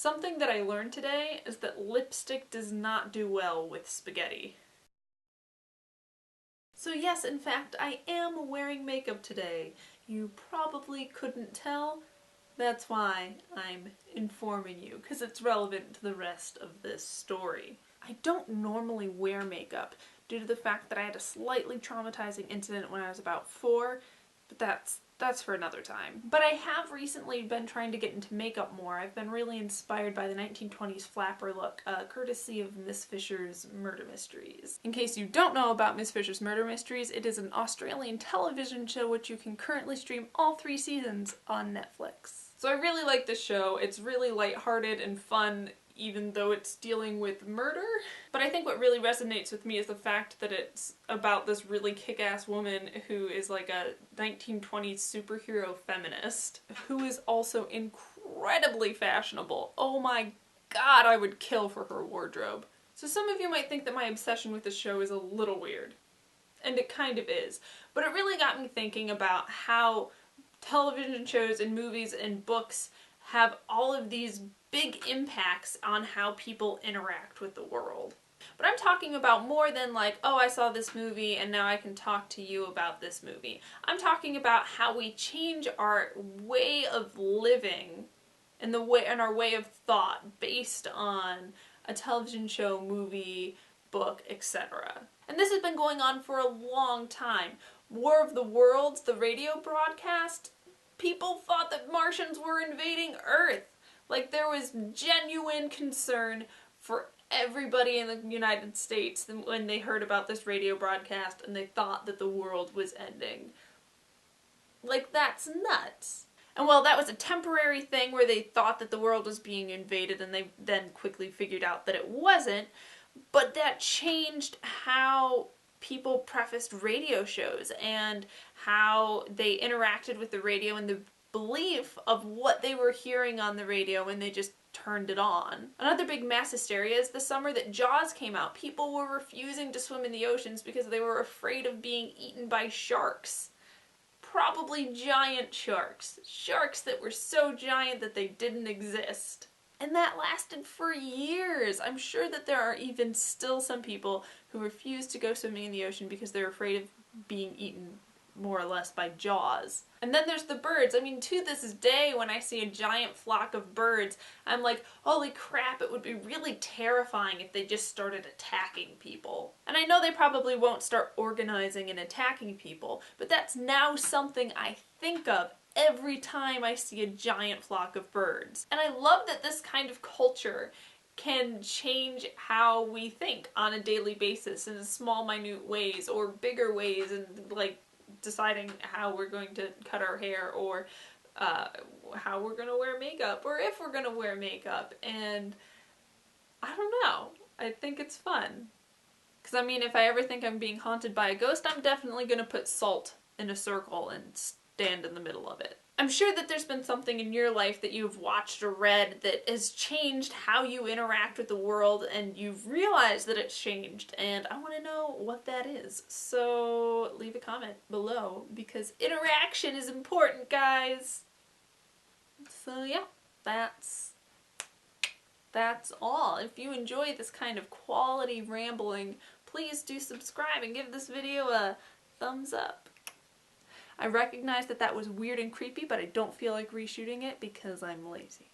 Something that I learned today is that lipstick does not do well with spaghetti. So yes, in fact, I am wearing makeup today. You probably couldn't tell. That's why I'm informing you, because it's relevant to the rest of this story. I don't normally wear makeup due to the fact that I had a slightly traumatizing incident when I was about 4, but that's for another time. But I have recently been trying to get into makeup more. I've been really inspired by the 1920s flapper look, courtesy of Miss Fisher's Murder Mysteries. In case you don't know about Miss Fisher's Murder Mysteries, it is an Australian television show which you can currently stream all 3 seasons on Netflix. So I really like this show. It's really lighthearted and fun, even though it's dealing with murder. But I think what really resonates with me is the fact that it's about this really kick-ass woman who is like a 1920s superhero feminist, who is also incredibly fashionable. Oh my god, I would kill for her wardrobe. So some of you might think that my obsession with the show is a little weird. And it kind of is. But it really got me thinking about how television shows and movies and books have all of these big impacts on how people interact with the world. But I'm talking about more than like, oh, I saw this movie and now I can talk to you about this movie. I'm talking about how we change our way of living and our way of thought based on a television show, movie, book, etc. And this has been going on for a long time. War of the Worlds, the radio broadcast, people thought that Martians were invading Earth. Like, there was genuine concern for everybody in the United States when they heard about this radio broadcast and they thought that the world was ending. Like, that's nuts. And well, that was a temporary thing where they thought that the world was being invaded and they then quickly figured out that it wasn't, but that changed how people prefaced radio shows and how they interacted with the radio and the belief of what they were hearing on the radio when they just turned it on. Another big mass hysteria is the summer that Jaws came out. People were refusing to swim in the oceans because they were afraid of being eaten by sharks. Probably giant sharks. Sharks that were so giant that they didn't exist. And that lasted for years. I'm sure that there are even still some people who refuse to go swimming in the ocean because they're afraid of being eaten more or less by Jaws. And then there's the birds. I mean, to this day, when I see a giant flock of birds, I'm like, holy crap, it would be really terrifying if they just started attacking people. And I know they probably won't start organizing and attacking people, but that's now something I think of every time I see a giant flock of birds. And I love that this kind of culture can change how we think on a daily basis in small, minute ways or bigger ways, and like deciding how we're going to cut our hair or how we're going to wear makeup or if we're going to wear makeup. And I don't know. I think it's fun. Because I mean, if I ever think I'm being haunted by a ghost, I'm definitely going to put salt in a circle and stand in the middle of it. I'm sure that there's been something in your life that you've watched or read that has changed how you interact with the world, and you've realized that it's changed, and I want to know what that is. So leave a comment below, because interaction is important, guys! So yeah, that's all. If you enjoy this kind of quality rambling, please do subscribe and give this video a thumbs up. I recognize that that was weird and creepy, but I don't feel like reshooting it because I'm lazy.